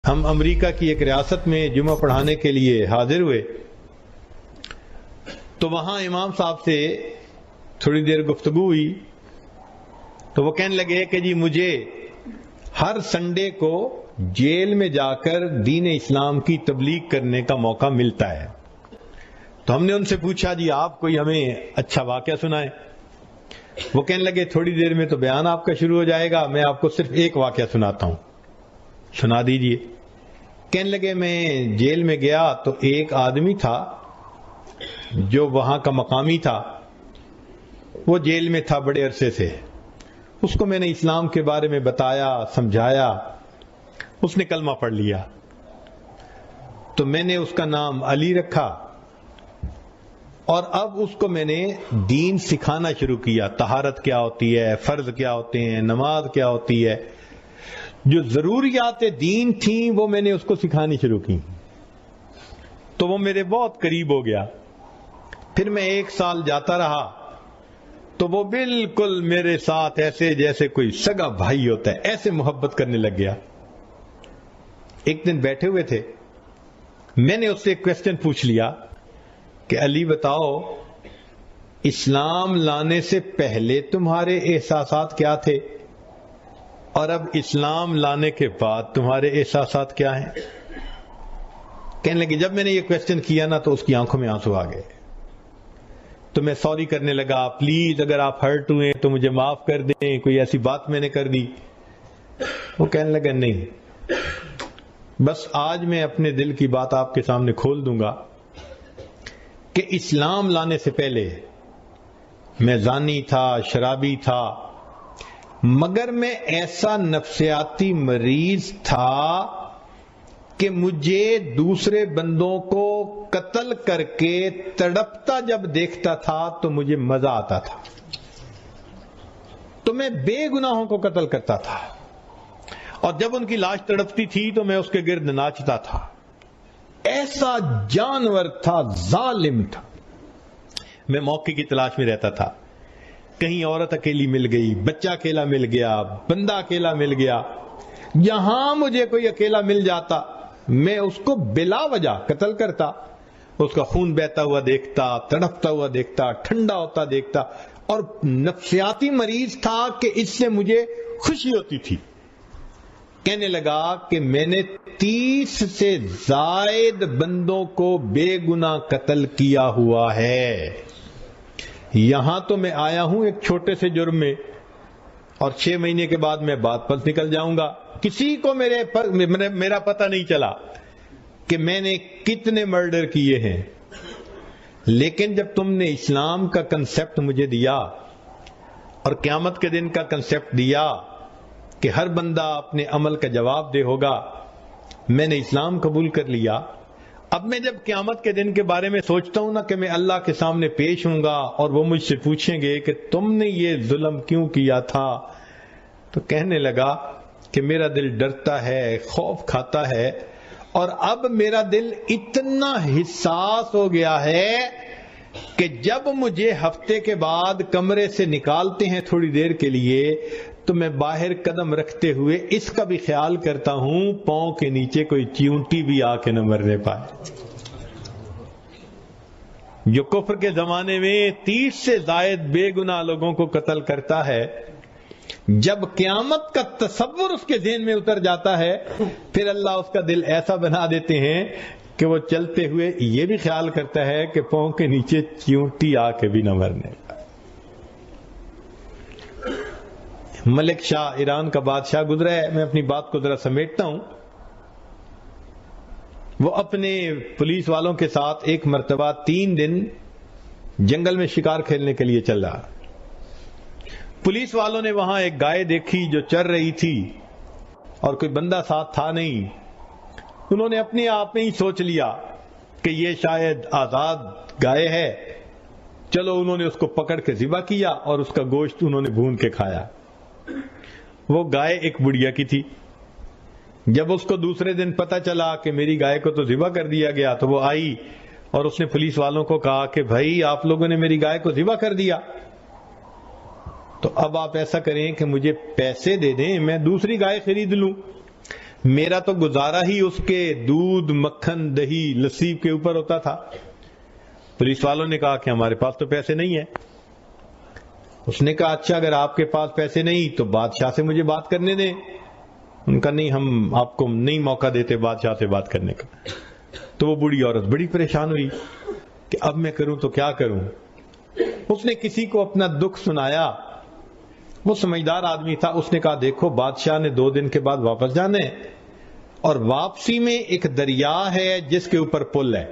ہم امریکہ کی ایک ریاست میں جمعہ پڑھانے کے لیے حاضر ہوئے تو وہاں امام صاحب سے تھوڑی دیر گفتگو ہوئی تو وہ کہنے لگے کہ جی مجھے ہر سنڈے کو جیل میں جا کر دین اسلام کی تبلیغ کرنے کا موقع ملتا ہے. تو ہم نے ان سے پوچھا جی آپ کوئی ہمیں اچھا واقعہ سنائیں. وہ کہنے لگے تھوڑی دیر میں تو بیان آپ کا شروع ہو جائے گا, میں آپ کو صرف ایک واقعہ سناتا ہوں, سنا دیجئے. کہنے لگے میں جیل میں گیا تو ایک آدمی تھا جو وہاں کا مقامی تھا, وہ جیل میں تھا بڑے عرصے سے. اس کو میں نے اسلام کے بارے میں بتایا, سمجھایا, اس نے کلمہ پڑھ لیا. تو میں نے اس کا نام علی رکھا اور اب اس کو میں نے دین سکھانا شروع کیا. طہارت کیا ہوتی ہے, فرض کیا ہوتے ہیں, نماز کیا ہوتی ہے, جو ضروریات دین تھیں وہ میں نے اس کو سکھانی شروع کی. تو وہ میرے بہت قریب ہو گیا. پھر میں 1 سال جاتا رہا تو وہ بالکل میرے ساتھ ایسے جیسے کوئی سگا بھائی ہوتا ہے, ایسے محبت کرنے لگ گیا. ایک دن بیٹھے ہوئے تھے, میں نے اس سے ایک کوسچن پوچھ لیا کہ علی بتاؤ اسلام لانے سے پہلے تمہارے احساسات کیا تھے اور اب اسلام لانے کے بعد تمہارے احساسات کیا ہیں؟ کہنے لگے جب میں نے یہ کوسچن کیا نا تو اس کی آنکھوں میں آنسو آ گئے. تو میں سوری کرنے لگا, پلیز اگر آپ ہرٹ ہوئے تو مجھے معاف کر دیں, کوئی ایسی بات میں نے کر دی. وہ کہنے لگا نہیں, بس آج میں اپنے دل کی بات آپ کے سامنے کھول دوں گا کہ اسلام لانے سے پہلے میں زانی تھا, شرابی تھا, مگر میں ایسا نفسیاتی مریض تھا کہ مجھے دوسرے بندوں کو قتل کر کے تڑپتا جب دیکھتا تھا تو مجھے مزہ آتا تھا. تو میں بے گناہوں کو قتل کرتا تھا اور جب ان کی لاش تڑپتی تھی تو میں اس کے گرد ناچتا تھا. ایسا جانور تھا, ظالم تھا. میں موقع کی تلاش میں رہتا تھا. کہیں عورت اکیلی مل گئی, بچہ اکیلا مل گیا, بندہ اکیلا مل گیا, یہاں مجھے کوئی اکیلا مل جاتا میں اس کو بلا وجہ قتل کرتا. اس کا خون بہتا ہوا دیکھتا, تڑپتا ہوا دیکھتا, ٹھنڈا ہوتا دیکھتا, اور نفسیاتی مریض تھا کہ اس سے مجھے خوشی ہوتی تھی. کہنے لگا کہ میں نے 30 سے زائد بندوں کو بے گناہ قتل کیا ہوا ہے. یہاں تو میں آیا ہوں ایک چھوٹے سے جرم میں اور 6 مہینے کے بعد میں بات پر نکل جاؤں گا. کسی کو میرا پتہ نہیں چلا کہ میں نے کتنے مرڈر کیے ہیں. لیکن جب تم نے اسلام کا کنسپٹ مجھے دیا اور قیامت کے دن کا کنسپٹ دیا کہ ہر بندہ اپنے عمل کا جواب دے ہوگا, میں نے اسلام قبول کر لیا. اب میں جب قیامت کے دن کے بارے میں سوچتا ہوں نا کہ میں اللہ کے سامنے پیش ہوں گا اور وہ مجھ سے پوچھیں گے کہ تم نے یہ ظلم کیوں کیا تھا, تو کہنے لگا کہ میرا دل ڈرتا ہے, خوف کھاتا ہے, اور اب میرا دل اتنا حساس ہو گیا ہے کہ جب مجھے ہفتے کے بعد کمرے سے نکالتے ہیں تھوڑی دیر کے لیے تو میں باہر قدم رکھتے ہوئے اس کا بھی خیال کرتا ہوں پاؤں کے نیچے کوئی چیونٹی بھی آ کے نہ مرنے پائے. جو کفر کے زمانے میں 30 سے زائد بے گناہ لوگوں کو قتل کرتا ہے, جب قیامت کا تصور اس کے ذہن میں اتر جاتا ہے پھر اللہ اس کا دل ایسا بنا دیتے ہیں کہ وہ چلتے ہوئے یہ بھی خیال کرتا ہے کہ پاؤں کے نیچے چیونٹی آ کے بھی نہ مرنے. ملک شاہ ایران کا بادشاہ گزرا ہے, میں اپنی بات کو ذرا سمیٹتا ہوں. وہ اپنے پولیس والوں کے ساتھ ایک مرتبہ 3 دن جنگل میں شکار کھیلنے کے لیے چل رہا. پولیس والوں نے وہاں ایک گائے دیکھی جو چر رہی تھی اور کوئی بندہ ساتھ تھا نہیں. انہوں نے اپنے آپ میں ہی سوچ لیا کہ یہ شاید آزاد گائے ہے. چلو انہوں نے اس کو پکڑ کے ذبح کیا اور اس کا گوشت انہوں نے بھون کے کھایا. وہ گائے ایک بڑھیا کی تھی. جب اس کو دوسرے دن پتہ چلا کہ میری گائے کو تو ذبح کر دیا گیا تو وہ آئی اور اس نے پولیس والوں کو کہا کہ بھائی آپ لوگوں نے میری گائے کو ذبح کر دیا, تو اب آپ ایسا کریں کہ مجھے پیسے دے دیں, میں دوسری گائے خرید لوں. میرا تو گزارا ہی اس کے دودھ، مکھن، دہی، لسی کے اوپر ہوتا تھا۔ پولیس والوں نے کہا کہ ہمارے پاس تو پیسے نہیں ہیں۔ اس نے کہا اچھا اگر آپ کے پاس پیسے نہیں تو بادشاہ سے مجھے بات کرنے دیں۔ ان کا نہیں، ہم آپ کو نہیں موقع دیتے بادشاہ سے بات کرنے کا۔ تو وہ بوڑھی عورت بڑی پریشان ہوئی کہ اب میں کروں تو کیا کروں۔ اس نے کسی کو اپنا دکھ سنایا، وہ سمجھدار آدمی تھا، اس نے کہا دیکھو بادشاہ نے 2 دن کے بعد واپس جانا ہے، اور واپسی میں ایک دریا ہے جس کے اوپر پل ہے،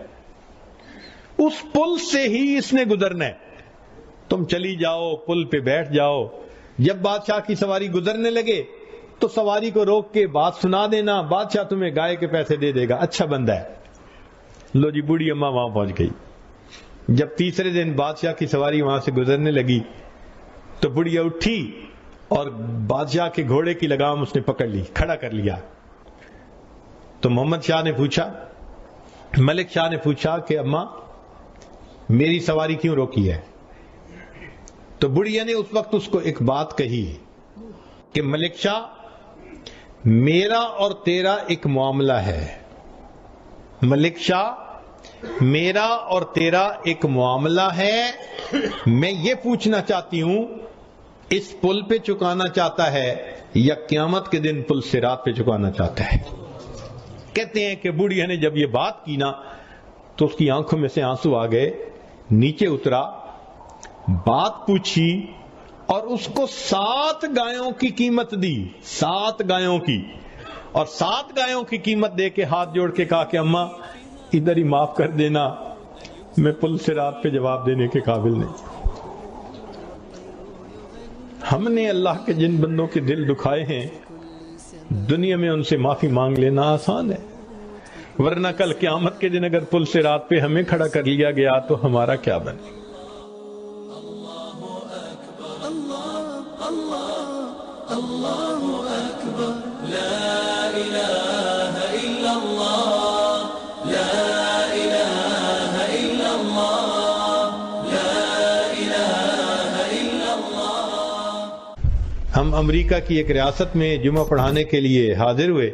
اس پل سے ہی اس نے گزرنا ہے، تم چلی جاؤ پل پہ بیٹھ جاؤ، جب بادشاہ کی سواری گزرنے لگے تو سواری کو روک کے بات سنا دینا، بادشاہ تمہیں گائے کے پیسے دے دے گا، اچھا بندہ ہے۔ لو جی بوڑھی اماں وہاں پہنچ گئی۔ جب تیسرے دن بادشاہ کی سواری وہاں سے گزرنے لگی تو بڑھیا اٹھی اور بادشاہ کے گھوڑے کی لگام اس نے پکڑ لی، کھڑا کر لیا۔ تو محمد شاہ نے پوچھا، ملک شاہ نے پوچھا کہ اماں میری سواری کیوں روکی ہے؟ تو بڑھیا نے اس وقت اس کو ایک بات کہی کہ ملک شاہ میرا اور تیرا ایک معاملہ ہے، ملک شاہ میرا اور تیرا ایک معاملہ ہے، میں یہ پوچھنا چاہتی ہوں اس پل پہ چکانا چاہتا ہے یا قیامت کے دن پل صراط پہ چکانا چاہتا ہے؟ کہتے ہیں کہ بوڑھیا نے جب یہ بات کی نا تو اس کی آنکھوں میں سے آنسو آ گئے، نیچے اترا، بات پوچھی اور اس کو 7 گایوں کی قیمت دی، 7 گایوں کی، اور 7 گایوں کی قیمت دے کے ہاتھ جوڑ کے کہا کہ اماں ادھر ہی معاف کر دینا، میں پل صراط پہ جواب دینے کے قابل نہیں۔ ہم نے اللہ کے جن بندوں کے دل دکھائے ہیں دنیا میں ان سے معافی مانگ لینا آسان ہے، ورنہ کل قیامت کے دن اگر پل صراط پہ ہمیں کھڑا کر لیا گیا تو ہمارا کیا بنے؟ ہم امریکہ کی ایک ریاست میں جمعہ پڑھانے کے لیے حاضر ہوئے،